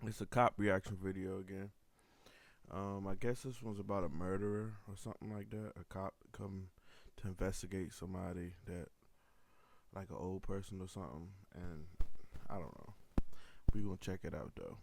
It's a cop reaction video again. I guess this one's about a murderer or something like that. A cop come to investigate somebody that, like an old person or something, and I don't know. We gonna check it out though.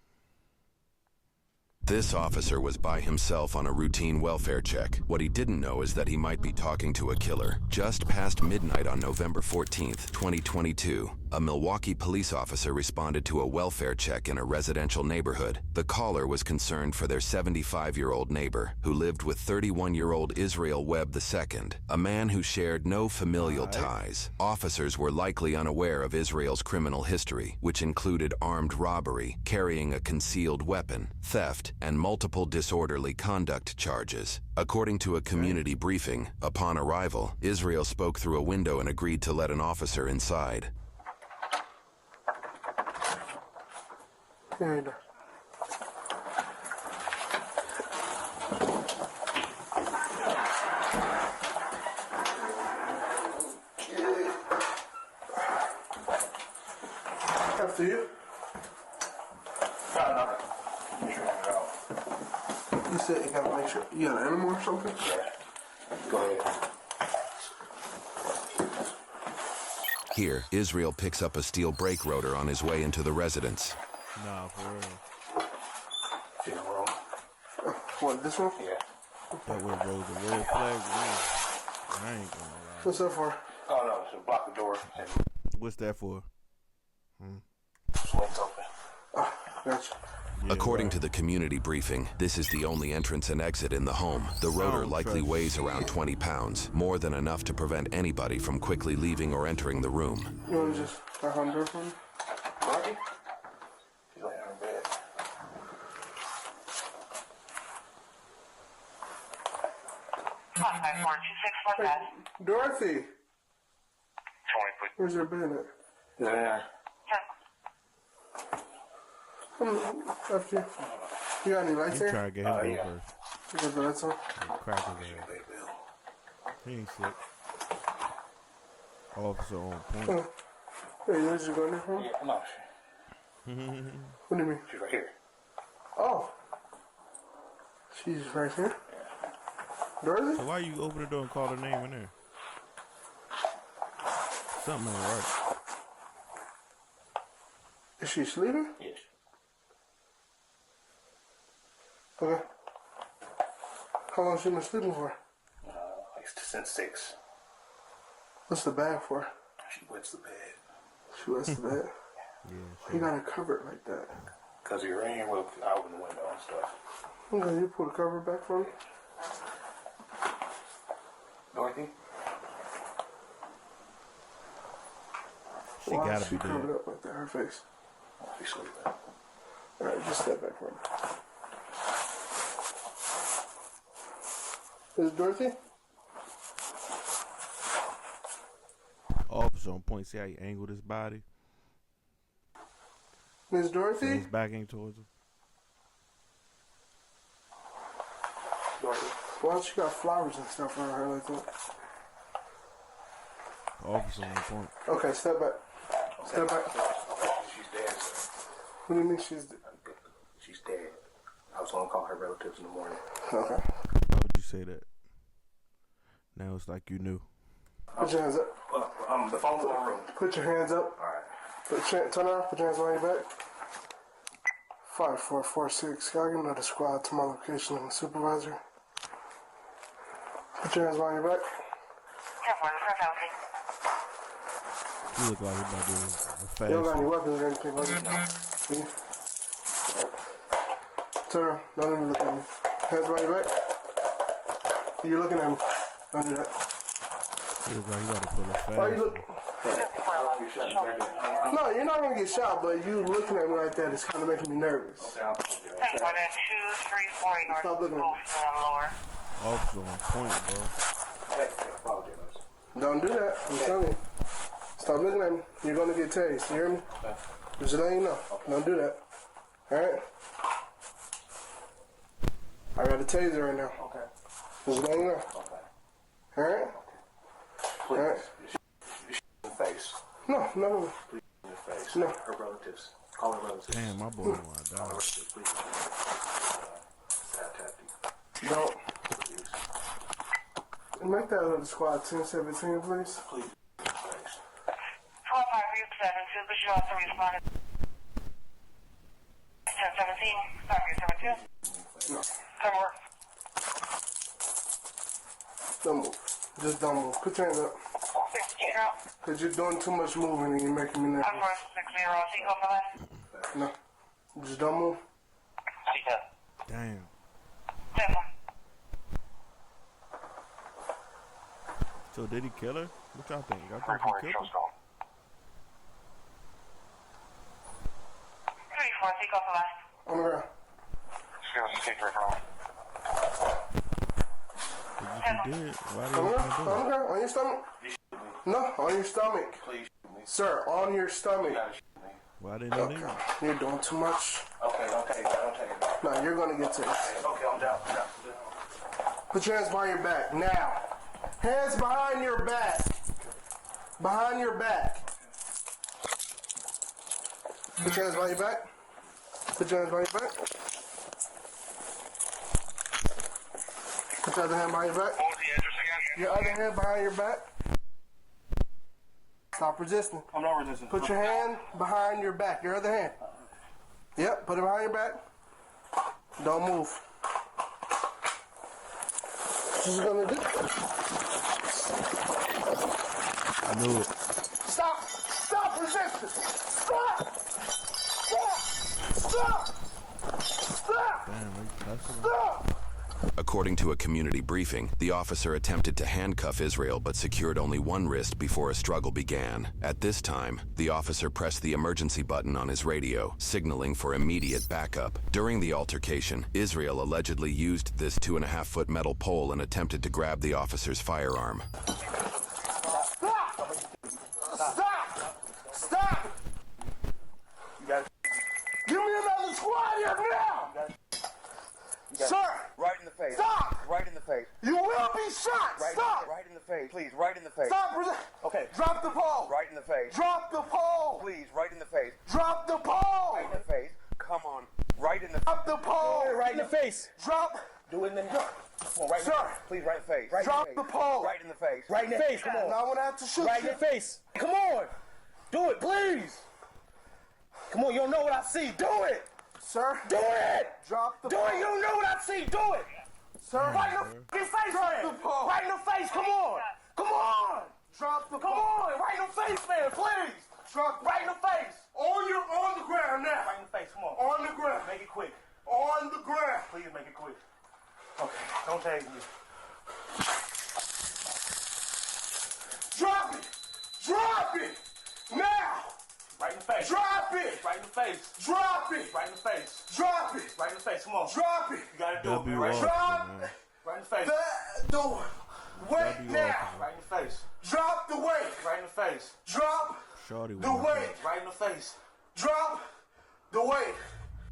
This officer was by himself on a routine welfare check. What he didn't know is that he might be talking to a killer. Just past midnight on November 14th, 2022, a Milwaukee police officer responded to a welfare check in a residential neighborhood. The caller was concerned for their 75-year-old neighbor, who lived with 31-year-old Israel Webb II, a man who shared no familial ties. Officers were likely unaware of Israel's criminal history, which included armed robbery, carrying a concealed weapon, theft, and multiple disorderly conduct charges. According to a community briefing, upon arrival, Israel spoke through a window and agreed to let an officer inside. And after you. You said you gotta make sure you got an animal or something? Yeah. Go ahead. Here, Israel picks up a steel brake rotor on his way into the residence. Nah, for real. See the room? What, this one? Yeah. That would rose a red flag to me. I ain't gonna lie. What's that for? Oh no, it's to block the door and What's that for? swings open. Gotcha. Yeah, According right. to the community briefing, this is the only entrance and exit in the home. The rotor don't likely trust weighs around 20 pounds, more than enough to prevent anybody from quickly leaving or entering the room. You wanna just knock on the door for me? Dorothy? She's laying on her bed. Hey, Dorothy, 20 foot. where's your bed at? Is that in there? After you. You got any lights You there? try to get him to go yeah. first. You got the lights on? Crack his ass. Big bill. He ain't sick. Officer on point. Hey, where's you going there from? Yeah, no, What do you mean? she's right here. Oh. She's right here? Dorothy? So why you open the door and call her name in there? Something ain't right. Is she sleeping? Yes. Okay. How long has she been sleeping for? Like since 6. What's the bag for? She wets the bed. She wets the bed. Yeah, You gotta cover it like that. Because of your rain, we'll open the window and stuff. Okay, you pull the cover back for me? Dorothy? she Why gotta is she be covered dead. up like that? Her face. Oh, she's sleeping. Alright, just step back for me. Is it Dorothy? Officer on point. See how he angled his body? Miss So Dorothy? his back ain't towards him. Dorothy? Why she got flowers and stuff on her like that? Officer on point. Okay, step back. Step back. She's dead, sir. What do you mean she's... She's dead. I was going to call her relatives in the morning. Okay. Why would you say that? Now it's like you knew. Put your hands up. The phone's in the room. Put your hands up. All right. Turn around. Put your hands behind your back. 5446. Can I get another squad to my location and the supervisor? Put your hands behind your back. You look like he about to do a You don't got any fast. weapons or anything like that. See? Turn around. Don't even look at me. Hands behind your back. You're looking at me. Don't do that. You look like he about to pull a Why you fast. look? No, you're not gonna get shot, but you looking at me like that is kind of making me nervous. Okay. 234 North Stop looking at me. lower. Officer on point, bro. I apologize. Don't do that. I'm telling you. Stop looking at me. You're gonna get tased. You hear me? Just letting you know. Don't do that. Alright? I got a taser right now. Okay. Just letting you know. Okay. Alright? Please. Alright? In the face. No, no, no. Please in the face. No. Her relatives. Call her relatives. Damn, my boy wanna Call her die. relatives, please. Sad tactic. Don't. Make that other squad 1017, please. Please. Thanks. 15372, could you also respond to 1017, 5372? No. Come work. Don't move. Just don't move. Put your hands up. 60, Because you're doing too much moving and you're making me nervous. 1460, Seagull for left. No. Just don't move. Damn. 10. So did he kill her? What y'all think? Y'all think he killed her? 34, Seagull for left. On the ground. If he did, why did On the he ground. do On the it? ground. On your stomach. No, on your stomach. Please shoot me. Sir, on your stomach. You gotta shoot me. Why didn't he Okay. leave her? You're doing too much. Okay, don't take it. Don't take it. No, you're going to get tased. Okay, I'm down. I'm down. Put your hands behind your back. Now. Hands behind your back. Behind your back. Put your hands behind your back. Put your hands behind your back. Put your other hand behind your back. What was the address again? Your other hand behind your back. Stop resisting. I'm not resisting. Put your hand behind your back. Your other hand. Yep, put it behind your back. Don't move. What you gonna do? I knew it. Stop! Stop resisting! Stop! Stop! Stop! Stop! Damn, they cussing him. Stop! According to a community briefing, the officer attempted to handcuff Israel but secured only one wrist before a struggle began. At this time, the officer pressed the emergency button on his radio, signaling for immediate backup. During the altercation, Israel allegedly used this 2.5-foot metal pole and attempted to grab the officer's firearm. Stop! Stop! Stop! Give me another squad here now! Sir! Right in the face. Stop! Right in the face. You will be shot! Right, Stop! right in the face. Please, right in the face. Stop! Okay. Drop the pole! Right in the face. Drop the pole! Please, right in the face. Drop the pole! Right in the face. Come on. Right in the Drop the pole! Right in the face. Drop! Do it in the Come on, right in Sir. the Please, right in the face. Right Drop in the the face. pole! Right in the face. Right in the face, come on. Now I'm gonna have to shoot Right you. in the face. Come on. Do it, please. Come on, you don't know what I see. Do it. Sir, Do it. drop the Do pole. it. You don't know what I see. Do it. Sir, Right in the fucking face, Drop man. the pole. Right in the face. Come on. Come on. drop the Come pole. on. Right in the face, man. Please. Drop Right in the face. on the ground now. Right in the face. Come on. On the ground. Make it quick. On the ground. Please make it quick. Okay. Don't tag me. Drop it. Drop it. Now. Right in the face. Drop it. Right in the face. Drop it. Right in the face. Drop it. Right in the face. Come on. Drop it. You gotta do it, W man. Right, off, Drop man. right in the face. the door. Wait W now. off, Right in the face. Drop the weight. Right in the face. Drop Shorty the was weight. Right in the face. Drop the weight.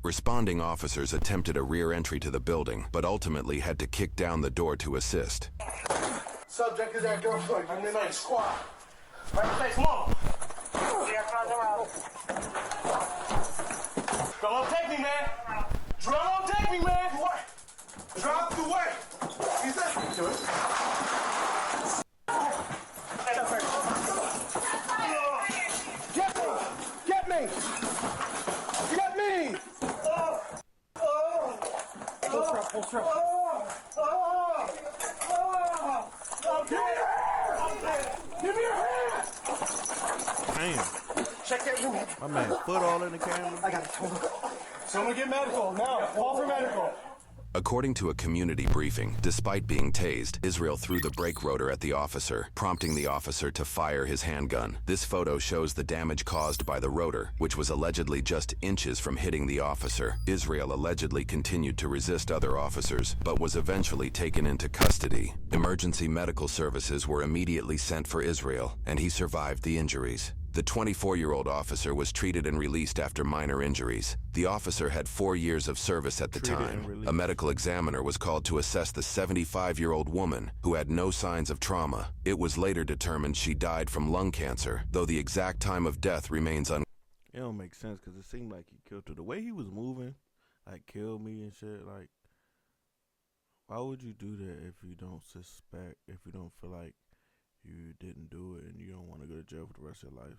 Responding officers attempted a rear entry to the building, but ultimately had to kick down the door to assist. Subject is at gunpoint. You in the squad. Right in the face. Come on. We are on the road. Don't take me, man. Don't take me, man. What? Drop the weight. He said, do it. Get me. Get me. Get me. Full strap. Give me your hand. Damn. Check that room. My man foot all in the camera. I got it. Hold on. Someone get medical now. Call for medical. According to a community briefing, despite being tased, Israel threw the brake rotor at the officer, prompting the officer to fire his handgun. This photo shows the damage caused by the rotor, which was allegedly just inches from hitting the officer. Israel allegedly continued to resist other officers, but was eventually taken into custody. Emergency medical services were immediately sent for Israel, and he survived the injuries. The 24-year-old officer was treated and released after minor injuries. The officer had 4 years of service at the Treated and time. released. A medical examiner was called to assess the 75-year-old woman, who had no signs of trauma. It was later determined she died from lung cancer, though the exact time of death remains unknown. it don't make sense because it seemed like he killed her. The way he was moving, like kill me and shit. Like, why would you do that if you don't suspect, if you don't feel like you didn't do it and you don't want to go to jail for the rest of your life?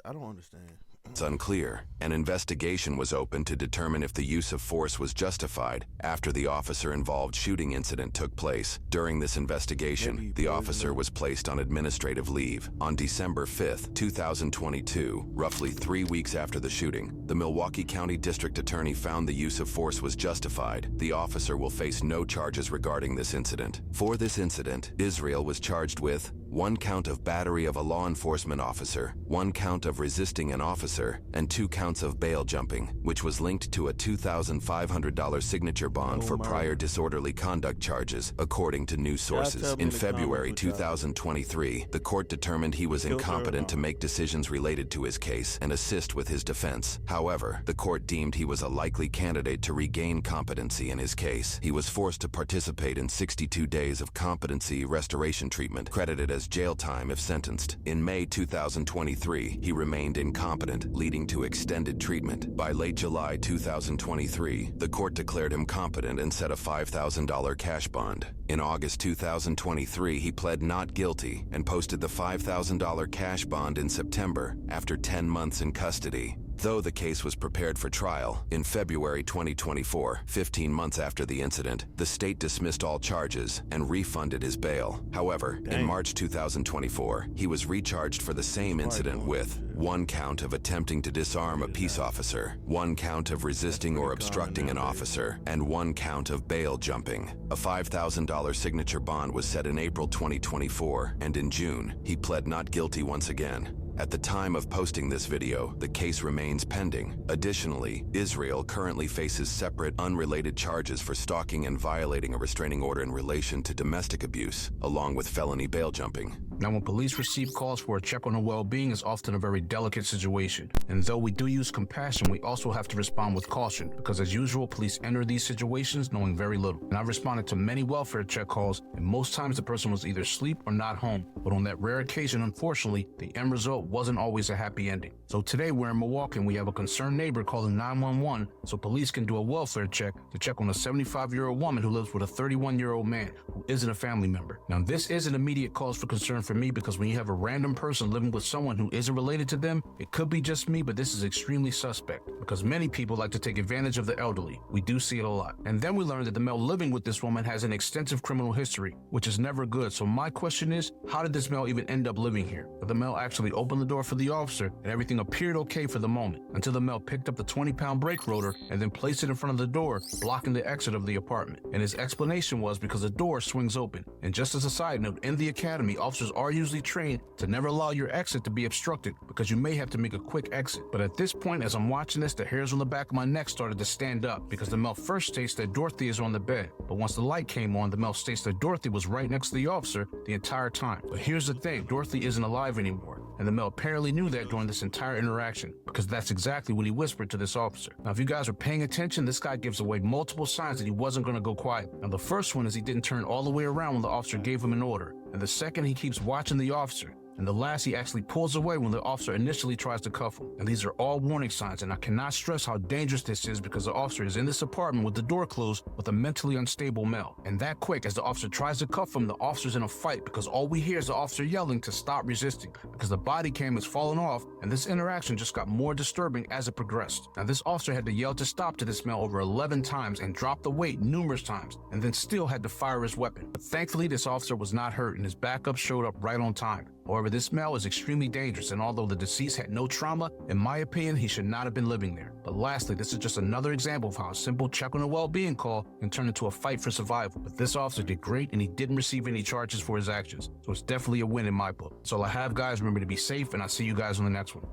I don't understand. It's unclear. An investigation was opened to determine if the use of force was justified after the officer-involved shooting incident took place. During this investigation, the officer was placed on administrative leave. On December 5th, 2022, roughly 3 weeks after the shooting, the Milwaukee County District Attorney found the use of force was justified. The officer will face no charges regarding this incident. For this incident, Israel was charged with 1 count of battery of a law enforcement officer, 1 count of resisting an officer, and 2 counts of bail jumping, which was linked to a $2,500 signature bond for prior disorderly conduct charges, according to news sources. In February 2023, the court determined he was incompetent to make decisions related to his case and assist with his defense. However, the court deemed he was a likely candidate to regain competency in his case. He was forced to participate in 62 days of competency restoration treatment, credited as jail time if sentenced. In May 2023, he remained incompetent, leading to extended treatment. By late July 2023, the court declared him competent and set a $5,000 cash bond. In August 2023, he pled not guilty and posted the $5,000 cash bond in September after 10 months in custody. Though the case was prepared for trial, in February 2024, 15 months after the incident, the state dismissed all charges and refunded his bail. However, in March 2024, he was recharged for the same incident with 1 count of attempting to disarm a peace officer, 1 count of resisting or obstructing an officer, and 1 count of bail jumping. A $5,000 signature bond was set in April 2024, and in June, he pled not guilty once again. At the time of posting this video, the case remains pending. Additionally, Israel currently faces separate, unrelated charges for stalking and violating a restraining order in relation to domestic abuse, along with felony bail jumping. Now, when police receive calls for a check on their well-being, it's often a very delicate situation. And though we do use compassion, we also have to respond with caution, because as usual, police enter these situations knowing very little. And I've responded to many welfare check calls, and most times the person was either asleep or not home. But on that rare occasion, unfortunately, the end result wasn't always a happy ending. So today we're in Milwaukee and we have a concerned neighbor calling 911 so police can do a welfare check to check on a 75-year-old woman who lives with a 31-year-old man who isn't a family member. Now, this is an immediate cause for concern for me, because when you have a random person living with someone who isn't related to them, it could be just me, but this is extremely suspect because many people like to take advantage of the elderly. We do see it a lot. And then we learned that the male living with this woman has an extensive criminal history, which is never good. So my question is, how did this male even end up living here? Did the male actually open the door for the officer and everything appeared okay for the moment until the male picked up the 20-pound brake rotor and then placed it in front of the door, blocking the exit of the apartment? And his explanation was because the door swings open. And just as a side note, in the academy, officers are usually trained to never allow your exit to be obstructed because you may have to make a quick exit. But at this point, as I'm watching this, the hairs on the back of my neck started to stand up because the male first states that Dorothy is on the bed. But once the light came on, the male states that Dorothy was right next to the officer the entire time. But here's the thing, Dorothy isn't alive anymore. And the male apparently knew that during this entire interaction, because that's exactly what he whispered to this officer. Now, if you guys are paying attention, this guy gives away multiple signs that he wasn't going to go quiet. Now, the first one is he didn't turn all the way around when the officer gave him an order. And the second, he keeps watching the officer. And the last, he actually pulls away when the officer initially tries to cuff him. And these are all warning signs, and I cannot stress how dangerous this is because the officer is in this apartment with the door closed with a mentally unstable male. And that quick, as the officer tries to cuff him, the officer's in a fight because all we hear is the officer yelling to stop resisting because the body cam is falling off, and this interaction just got more disturbing as it progressed. Now, this officer had to yell to stop to this male over 11 times and drop the weight numerous times, and then still had to fire his weapon. But thankfully, this officer was not hurt, and his backup showed up right on time. However, this male is extremely dangerous, and although the deceased had no trauma, in my opinion, he should not have been living there. But lastly, this is just another example of how a simple check on a well-being call can turn into a fight for survival. But this officer did great, and he didn't receive any charges for his actions. So it's definitely a win in my book. So I have, guys. Remember to be safe, and I'll see you guys on the next one.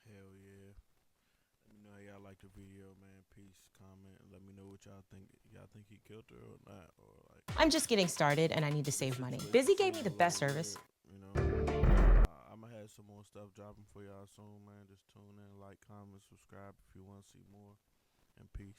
Hell yeah. Let me know how y'all like the video, man. Peace, comment, and let me know what y'all think. Y'all think he killed her or not? Or like, I'm just getting started and I need to save money. Busy gave me the best service. you know, I'm gonna have some more stuff dropping for y'all soon, man. Just tune in, like, comment, subscribe if you want to see more. And peace.